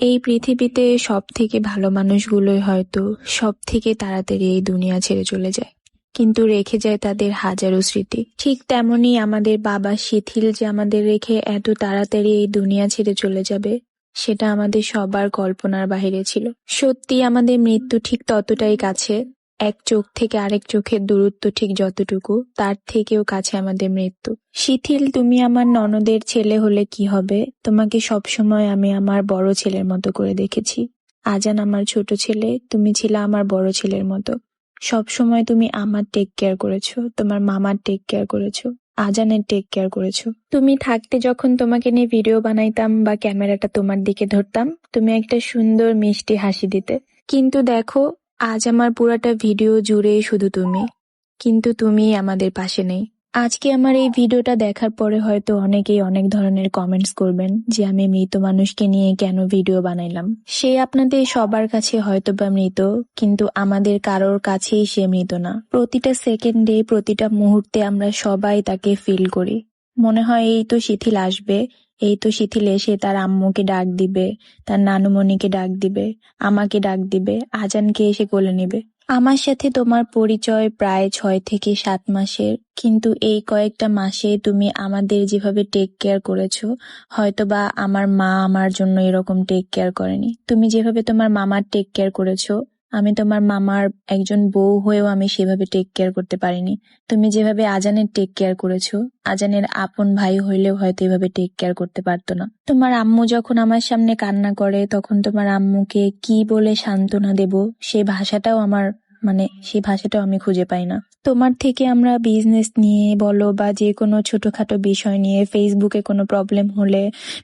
এই পৃথিবীতে সব থেকে ভালো মানুষগুলোই হয়তো সব থেকে তাড়াতাড়ি এই দুনিয়া ছেড়ে চলে যায়, কিন্তু রেখে যায় তাদের হাজারো স্মৃতি। ঠিক তেমনি আমাদের বাবা শিথিল যে আমাদের রেখে এত তাড়াতাড়ি এই দুনিয়া ছেড়ে চলে যাবে, সেটা আমাদের সবার কল্পনার বাহিরে ছিল। সত্যি আমাদের মৃত্যু ঠিক ততটাই কাছে। এক চোখ থেকে আরেক চোখের দূরত্ব ঠিক যতটুকু, তার থেকেও কাছে আমাদের মৃত্যু। শিথিল, তুমি আমার ননদের ছেলে হলে কি হবে? তোমাকে সবসময় আমি আমার বড় ছেলের মতো করে দেখেছি। আজান আমার ছোট ছেলে, তুমি ছিলে আমার বড় ছেলের মতো। সবসময় তুমি আমার টেক কেয়ার করেছো, তোমার মামার টেক কেয়ার করেছো, আজানের টেক কেয়ার করেছো। তুমি থাকতে যখন তোমাকে নিয়ে ভিডিও বানাইতাম বা ক্যামেরাটা তোমার দিকে ধরতাম, তুমি একটা সুন্দর মিষ্টি হাসি দিতে। কিন্তু দেখো, আজ আমার পুরাটা ভিডিও জুড়ে শুধু তুমি, কিন্তু তুমি আমাদের পাশে নেই। আজকে আমার এই ভিডিওটা দেখার পরে হয়তো অনেকেই অনেক ধরনের কমেন্টস করবেন যে আমি মৃত মানুষকে নিয়ে কেন ভিডিও বানাইলাম। সে আপনাদের সবার কাছে হয়তো বা মৃত, কিন্তু আমাদের কারোর কাছেই সে মৃত না। প্রতিটা সেকেন্ডে, প্রতিটা মুহূর্তে আমরা সবাই তাকে ফিল করি। মনে হয় এই তো শিথিল আসবে, এই তো শিথিল এসে তার আম্মুকে ডাক দিবে, তার নানুমণিকে ডাক দিবে, আমাকে ডাক দিবে, আজানকে এসে কোলে নিবে। আমার সাথে তোমার পরিচয় প্রায় 6 থেকে 7 মাসের, কিন্তু এই কয়েকটা মাসে তুমি আমাদের যেভাবে টেক কেয়ার করেছো, হয়তোবা আমার মা আমার জন্য এরকম টেক কেয়ার করেনি। তুমি যেভাবে তোমার মামার টেক কেয়ার করেছো, আমি তোমার মামার একজন বউ হয়েও আমি সেভাবে টেক কেয়ার করতে পারিনি। তুমি যেভাবে আজানের টেক কেয়ার করেছো, আজানের আপন ভাই হইলেও হয়তো এভাবে টেক কেয়ার করতে পারতো না। তোমার আম্মু যখন আমার সামনে কান্না করে, তখন তোমার আম্মুকে কি বলে সান্ত্বনা দেব, সেই ভাষাটাও আমি খুঁজে পাই না। তোমার থেকে আমরা বিজনেস নিয়ে বলো বা যে কোনো ছোটখাটো বিষয় নিয়ে ফেসবুকে কোনো প্রবলেম হলে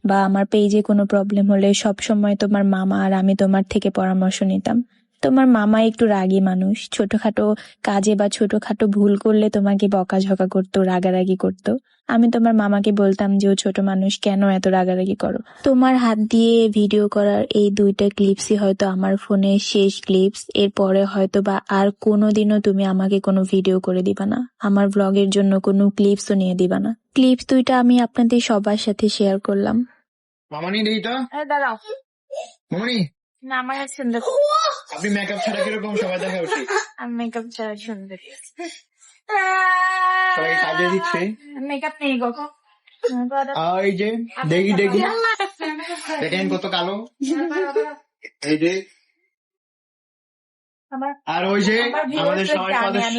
বা আমার পেজে কোনো প্রবলেম হলে সব সময় তোমার মামা আর আমি তোমার থেকে পরামর্শ নিতাম। তোমার মামা একটু রাগী মানুষ, ছোটখাটো কাজে বা ছোটখাটো ভুল করলে তোমাকে বকাঝকা করতো, রাগারাগি করতো। আমি তোমার মামাকে বলতাম যে ও ছোট মানুষ, কেন এত রাগারাগি করো। তোমার হাত দিয়ে ভিডিও করার এই 2টা ক্লিপসই হয়তো আমার ফোনে শেষ ক্লিপস। এরপরে হয়তো বা আর কোনোদিনও তুমি আমাকে কোনো ভিডিও করে দিবা না, আমার ব্লগের জন্য কোনো ক্লিপসও নিয়ে দিবা না। ক্লিপস 2টা আমি আপনাদের সবার সাথে শেয়ার করলাম। মামানি এইটা দাঁড়াও, মামানি না আমার কাছে সুন্দর। আপনি মেকআপ ছাড়া কিরকম সবাই দেখা উচিত? আমি মেকআপ ছাড়া সুন্দর। সবাই সাজিয়ে দিচ্ছে। মেকআপ নেই গো। এই যে দেখি দেখেন কত কালো। এই যে আর ওই যে আমাদের সবাই সদস্য।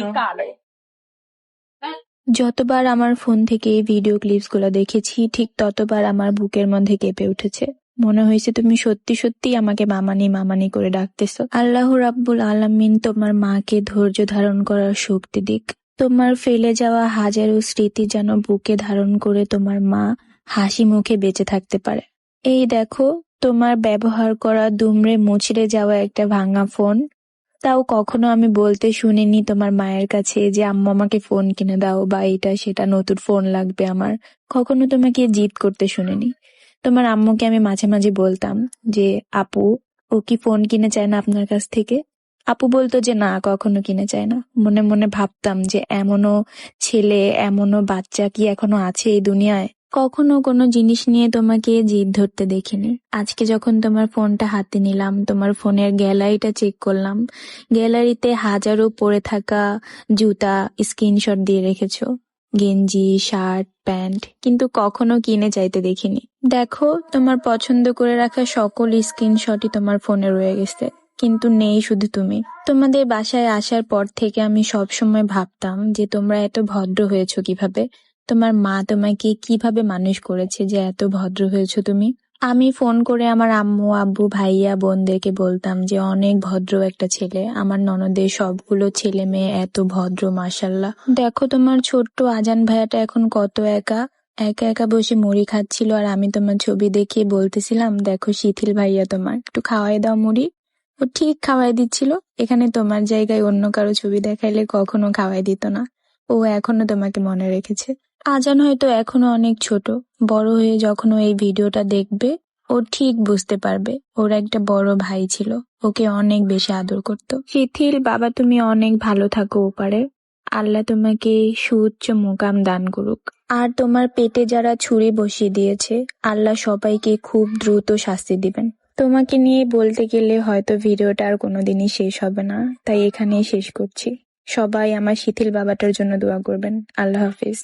যতবার আমার ফোন থেকে এই ভিডিও ক্লিপস গুলো দেখেছি, ঠিক ততবার আমার বুকের মধ্যে কেঁপে উঠেছে। মনে হয়েছে তুমি সত্যি সত্যি আমাকে মামানি মামানি করে ডাকতেছো। আল্লাহ রাব্বুল আলামিন তোমার মাকে ধৈর্য ধারণ করার শক্তি দিক। তোমার ফেলে যাওয়া হাজারো স্মৃতি যেন বুকে ধারণ করে তোমার মা হাসি মুখে বেঁচে থাকতে পারে। এই দেখো, তোমার ব্যবহার করা দুমড়ে মুচড়ে যাওয়া একটা ভাঙা ফোন, তাও কখনো আমি বলতে শুনিনি তোমার মায়ের কাছে যে আম্মু আমাকে ফোন কিনে দাও বা এটা সেটা নতুন ফোন লাগবে আমার। কখনো তোমাকে জিদ করতে শুনিনি। তোমার আম্মুকে আমি মাঝে মাঝে বলতাম যে আপু, ও কি ফোন কিনে চায় না আপনার কাছ থেকে? আপু বলতো যে না, কখনো কিনে চায় না। মনে মনে ভাবতাম যে এমনও ছেলে, এমনও বাচ্চা কি এখনো আছে এই দুনিয়ায়। কখনো কোনো জিনিস নিয়ে তোমাকে জিদ ধরতে দেখিনি। আজকে যখন তোমার ফোনটা হাতে নিলাম, তোমার ফোনের গ্যালারিটা চেক করলাম, গ্যালারিতে হাজারো পরে থাকা জুতা স্ক্রিনশট দিয়ে রেখেছো, গেঞ্জি, শার্ট, প্যান্ট, কিন্তু কখনো কিনে চাইতে দেখিনি। দেখো, তোমার পছন্দ করে রাখা সকল স্ক্রিনশটই তোমার ফোনে রয়ে গেছে, কিন্তু নেই শুধু তুমি। তোমাদের বাসায় আসার পর থেকে আমি সব সময় ভাবতাম যে তোমরা এত ভদ্র হয়েছো কিভাবে, তোমার মা তোমাকে কিভাবে মানুষ করেছে যে এত ভদ্র হয়েছো তুমি। আমি ফোন করে আমার আম্মু, আব্বু, ভাইয়া, বোনদেরকে বলতাম যে অনেক ভদ্র একটা ছেলে। আমার ননদের সবগুলো ছেলে মেয়ে এত ভদ্র, মাশাআল্লাহ। দেখো, তোমার ছোট্ট আজান ভাইয়াটা এখন কত একা একা একা বসে মুড়ি খাচ্ছিল, আর আমি তোমার ছবি দেখিয়ে বলতেছিলাম দেখো শিথিল ভাইয়া তোমার, একটু খাওয়াই দাও মুড়ি। ও ঠিক খাওয়াই দিচ্ছিল। এখানে তোমার জায়গায় অন্য কারো ছবি দেখাইলে কখনো খাওয়াই দিত না। ও এখনো তোমাকে মনে রেখেছে। আজান হয়তো এখনো অনেক ছোট, বড় হয়ে যখন ও এই ভিডিওটা দেখবে, ও ঠিক বুঝতে পারবে ওর একটা বড় ভাই ছিল, ওকে অনেক বেশি আদর করত। শিথিল বাবা, তুমি অনেক ভালো থাকো ওপারে। আল্লাহ তোমাকে সুউচ্চ মুকাম দান করুক। আর তোমার পেটে যারা ছুরি বসিয়ে দিয়েছে, আল্লাহ সবাইকে খুব দ্রুত শাস্তি দিবেন। তোমাকে নিয়ে বলতে গেলে হয়তো ভিডিওটা আর কোনোদিনই শেষ হবে না, তাই এখানেই শেষ করছি। সবাই আমার শিথিল বাবাটার জন্য দোয়া করবেন। আল্লাহ হাফিজ।